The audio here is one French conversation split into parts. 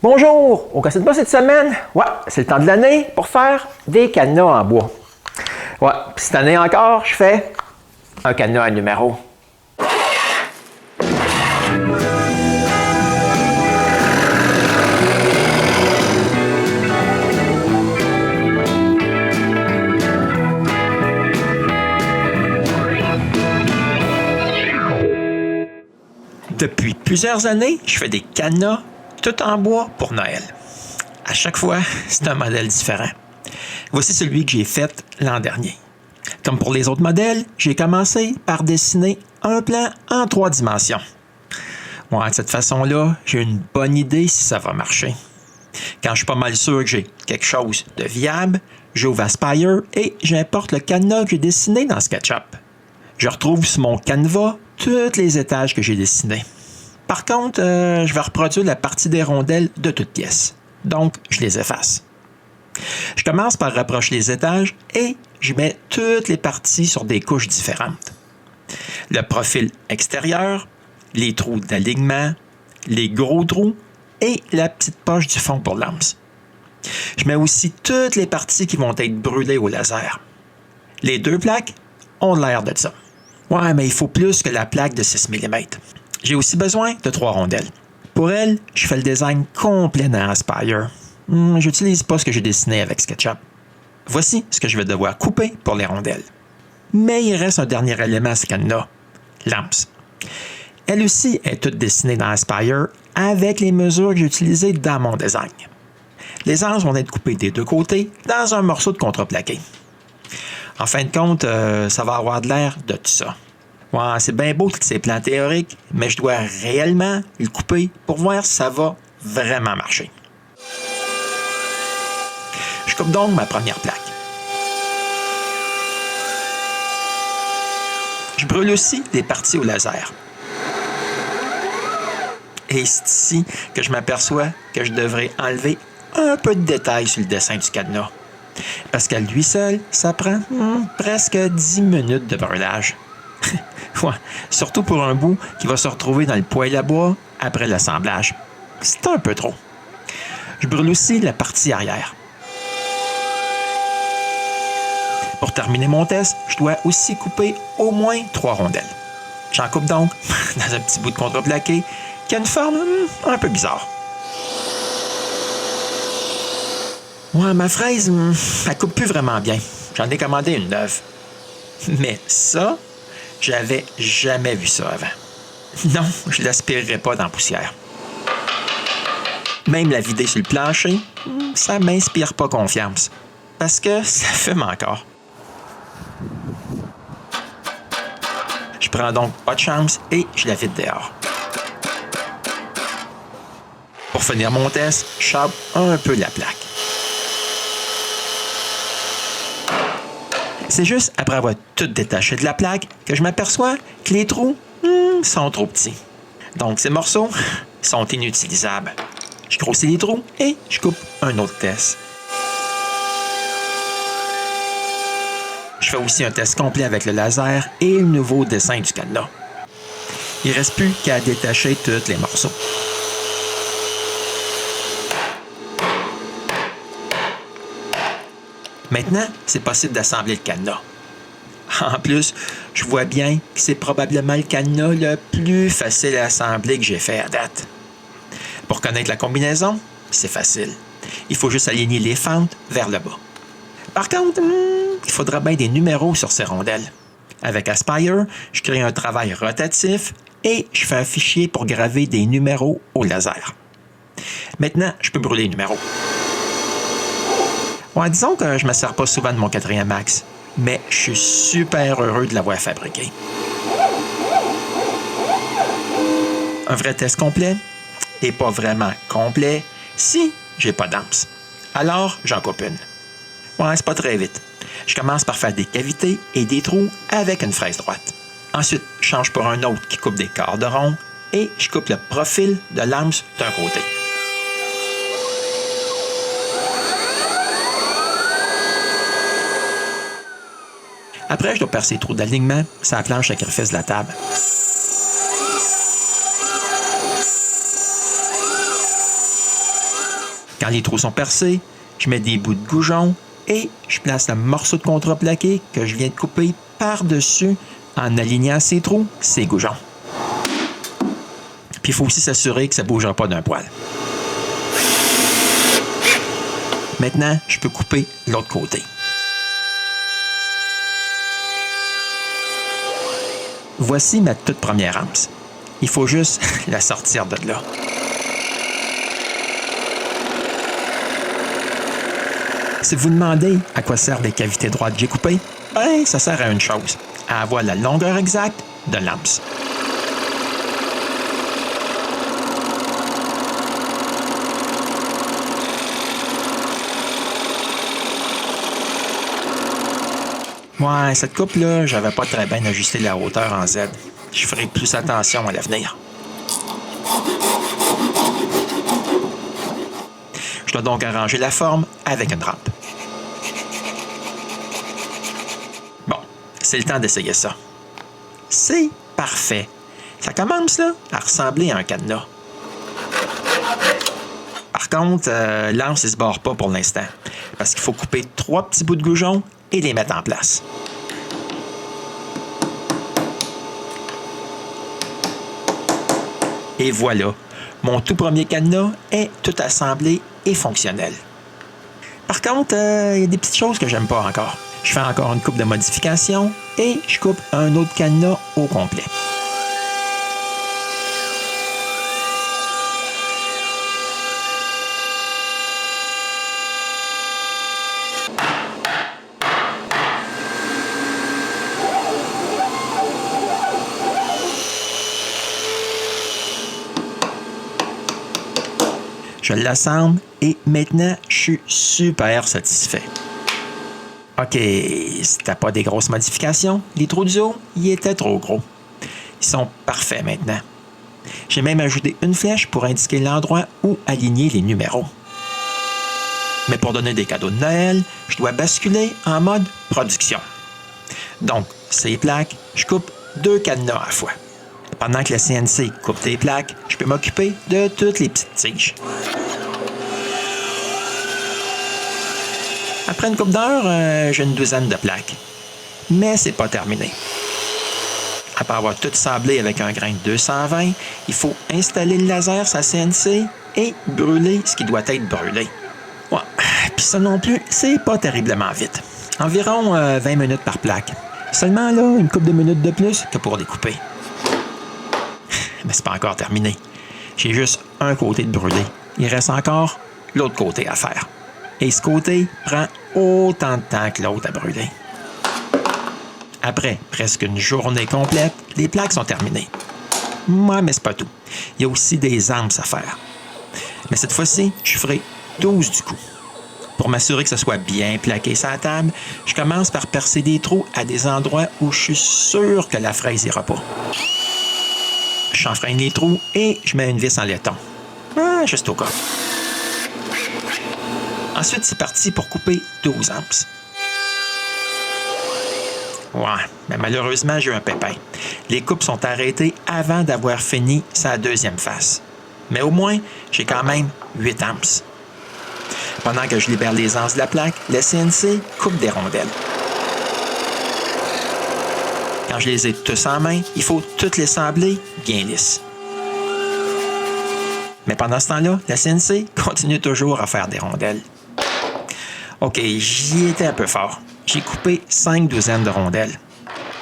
Bonjour! Au casse de bas cette semaine, c'est le temps de l'année pour faire des cadenas en bois. Puis cette année encore, je fais un cadenas à numéro. Depuis plusieurs années, je fais des cadenas tout en bois pour Noël. À chaque fois, c'est un modèle différent. Voici celui que j'ai fait l'an dernier. Comme pour les autres modèles, j'ai commencé par dessiner un plan en 3 dimensions. De cette façon-là, j'ai une bonne idée si ça va marcher. Quand je suis pas mal sûr que j'ai quelque chose de viable, j'ouvre Aspire et j'importe le cadenas que j'ai dessiné dans SketchUp. Je retrouve sur mon canevas tous les étages que j'ai dessinés. Par contre, je vais reproduire la partie des rondelles de toutes pièces. Donc, je les efface. Je commence par rapprocher les étages et je mets toutes les parties sur des couches différentes. Le profil extérieur, les trous d'alignement, les gros trous et la petite poche du fond pour l'AMS. Je mets aussi toutes les parties qui vont être brûlées au laser. Les 2 plaques ont l'air de ça. Mais il faut plus que la plaque de 6 mm. J'ai aussi besoin de 3 rondelles. Pour elles, je fais le design complet dans Aspire. J'utilise pas ce que j'ai dessiné avec SketchUp. Voici ce que je vais devoir couper pour les rondelles. Mais il reste un dernier élément à ce cadenas, l'AMS. Elle aussi est toute dessinée dans Aspire avec les mesures que j'ai utilisées dans mon design. Les anses vont être coupées des 2 côtés dans un morceau de contreplaqué. En fin de compte, ça va avoir de l'air de tout ça. C'est bien beau tous ces plans théoriques, mais je dois réellement le couper pour voir si ça va vraiment marcher. Je coupe donc ma première plaque. Je brûle aussi des parties au laser. Et c'est ici que je m'aperçois que je devrais enlever un peu de détails sur le dessin du cadenas. Parce qu'à lui seul, ça prend presque 10 minutes de brûlage. Surtout pour un bout qui va se retrouver dans le poêle à bois après l'assemblage. C'est un peu trop. Je brûle aussi la partie arrière. Pour terminer mon test, je dois aussi couper au moins 3 rondelles. J'en coupe donc dans un petit bout de contreplaqué qui a une forme un peu bizarre. Ma fraise, elle coupe plus vraiment bien. J'en ai commandé une neuve. Mais ça, j'avais jamais vu ça avant. Non, je l'aspirerais pas dans la poussière. Même la vider sur le plancher, ça m'inspire pas confiance. Parce que ça fume encore. Je prends donc pas de chance et je la vide dehors. Pour finir mon test, je chape un peu la plaque. C'est juste après avoir tout détaché de la plaque que je m'aperçois que les trous sont trop petits. Donc ces morceaux sont inutilisables. Je grossis les trous et je coupe un autre test. Je fais aussi un test complet avec le laser et le nouveau dessin du cadenas. Il ne reste plus qu'à détacher tous les morceaux. Maintenant, c'est possible d'assembler le cadenas. En plus, je vois bien que c'est probablement le cadenas le plus facile à assembler que j'ai fait à date. Pour connaître la combinaison, c'est facile. Il faut juste aligner les fentes vers le bas. Par contre, il faudra bien des numéros sur ces rondelles. Avec Aspire, je crée un travail rotatif et je fais un fichier pour graver des numéros au laser. Maintenant, je peux brûler les numéros. Disons que je ne me sers pas souvent de mon 4e axe, mais je suis super heureux de l'avoir fabriqué. Un vrai test complet et pas vraiment complet si j'ai pas d'AMS. Alors, j'en coupe une. C'est pas très vite. Je commence par faire des cavités et des trous avec une fraise droite. Ensuite, je change pour un autre qui coupe des quarts de rond et je coupe le profil de l'AMS d'un côté. Après, je dois percer les trous d'alignement sur la planche sacrifice de la table. Quand les trous sont percés, je mets des bouts de goujon et je place le morceau de contreplaqué que je viens de couper par-dessus en alignant ces trous, ces goujons. Puis il faut aussi s'assurer que ça ne bougera pas d'un poil. Maintenant, je peux couper l'autre côté. Voici ma toute première anse. Il faut juste la sortir de là. Si vous demandez à quoi servent les cavités droites que j'ai coupées, ben, ça sert à une chose, à avoir la longueur exacte de l'anse. Ouais, cette coupe-là, j'avais pas très bien ajusté la hauteur en Z. Je ferai plus attention à l'avenir. Je dois donc arranger la forme avec une rampe. Bon, c'est le temps d'essayer ça. C'est parfait. Ça commence là à ressembler à un cadenas. Par contre, l'anse ne se barre pas pour l'instant, parce qu'il faut couper 3 petits bouts de goujon et les mettre en place. Et voilà, mon tout premier cadenas est tout assemblé et fonctionnel. Par contre, il y a des petites choses que j'aime pas encore. Je fais encore une coupe de modifications et je coupe un autre cadenas au complet. Je l'assemble et maintenant, je suis super satisfait. OK, c'était pas des grosses modifications. Les trous du haut, ils étaient trop gros. Ils sont parfaits maintenant. J'ai même ajouté une flèche pour indiquer l'endroit où aligner les numéros. Mais pour donner des cadeaux de Noël, je dois basculer en mode production. Donc, ces plaques, je coupe 2 cadenas à la fois. Pendant que la CNC coupe des plaques, je peux m'occuper de toutes les petites tiges. Après une couple d'heures, j'ai une douzaine de plaques. Mais c'est pas terminé. Après avoir tout sablé avec un grain de 220, il faut installer le laser sur la CNC et brûler ce qui doit être brûlé. Ouais, puis ça non plus, c'est pas terriblement vite. Environ 20 minutes par plaque. Seulement là, une couple de minutes de plus que pour les couper. Mais c'est pas encore terminé. J'ai juste un côté de brûler. Il reste encore l'autre côté à faire. Et ce côté prend autant de temps que l'autre à brûler. Après presque une journée complète, les plaques sont terminées. Moi, mais c'est pas tout. Il y a aussi des anses à faire. Mais cette fois-ci, je ferai 12 du coup. Pour m'assurer que ce soit bien plaqué sur la table, je commence par percer des trous à des endroits où je suis sûr que la fraise n'ira pas. J'enfreine les trous et je mets une vis en laiton. Juste au cas. Ensuite, c'est parti pour couper 12 anses. Ouais, mais malheureusement, j'ai eu un pépin. Les coupes sont arrêtées avant d'avoir fini sa deuxième face. Mais au moins, j'ai quand même 8 anses. Pendant que je libère les anses de la plaque, la CNC coupe des rondelles. Quand je les ai tous en main, il faut toutes les sabler bien lisses. Mais pendant ce temps-là, la CNC continue toujours à faire des rondelles. OK, j'y étais un peu fort. J'ai coupé 5 douzaines de rondelles.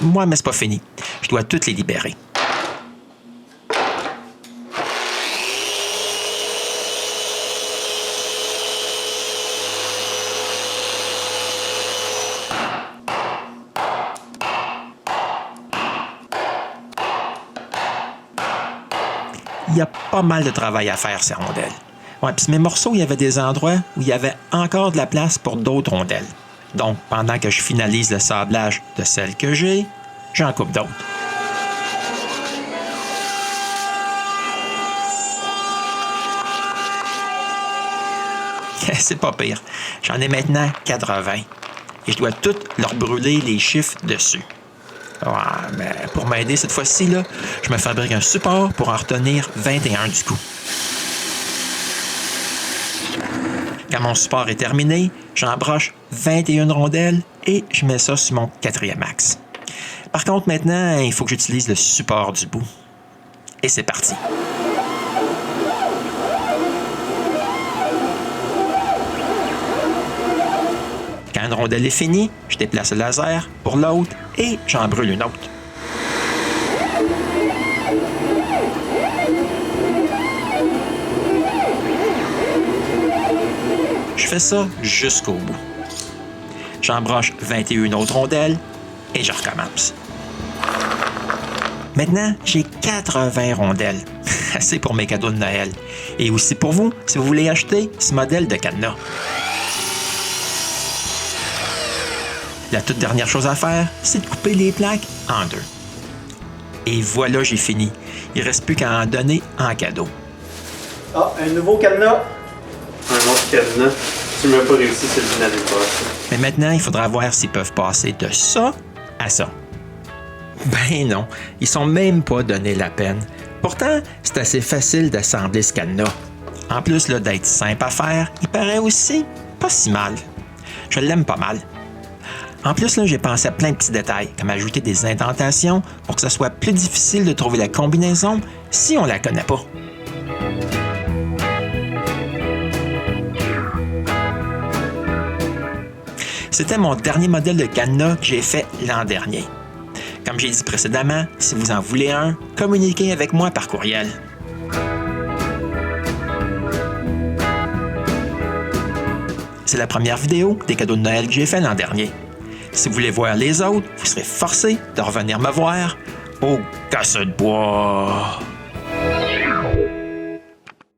Moi, mais c'est pas fini. Je dois toutes les libérer. Il y a pas mal de travail à faire, ces rondelles. Ouais, puis mes morceaux, il y avait des endroits où il y avait encore de la place pour d'autres rondelles. Donc, pendant que je finalise le sablage de celles que j'ai, j'en coupe d'autres. C'est pas pire. J'en ai maintenant 80. Et je dois toutes leur brûler les chiffres dessus. Ouais, mais pour m'aider cette fois-ci, là, je me fabrique un support pour en retenir 21 du coup. Quand mon support est terminé, j'embroche 21 rondelles et je mets ça sur mon 4e axe. Par contre, maintenant, il faut que j'utilise le support du bout. Et c'est parti. Quand une rondelle est finie, je déplace le laser pour l'autre et j'en brûle une autre. Je fais ça jusqu'au bout. J'embroche 21 autres rondelles et je recommence. Maintenant, j'ai 80 rondelles. Assez pour mes cadeaux de Noël. Et aussi pour vous, si vous voulez acheter ce modèle de cadenas. La toute dernière chose à faire, c'est de couper les plaques en deux. Et voilà, j'ai fini. Il ne reste plus qu'à en donner en cadeau. Ah, un nouveau cadenas. Un autre cadenas. Tu m'as pas réussi celui de l'année passée. Mais maintenant, il faudra voir s'ils peuvent passer de ça à ça. Ben non, ils sont même pas donné la peine. Pourtant, c'est assez facile d'assembler ce cadenas. En plus là, d'être simple à faire, il paraît aussi pas si mal. Je l'aime pas mal. En plus, là, j'ai pensé à plein de petits détails, comme ajouter des indentations pour que ce soit plus difficile de trouver la combinaison si on la connaît pas. C'était mon dernier modèle de cadenas que j'ai fait l'an dernier. Comme j'ai dit précédemment, si vous en voulez un, communiquez avec moi par courriel. C'est la première vidéo des cadeaux de Noël que j'ai fait l'an dernier. Si vous voulez voir les autres, vous serez forcé de revenir me voir au casse de bois.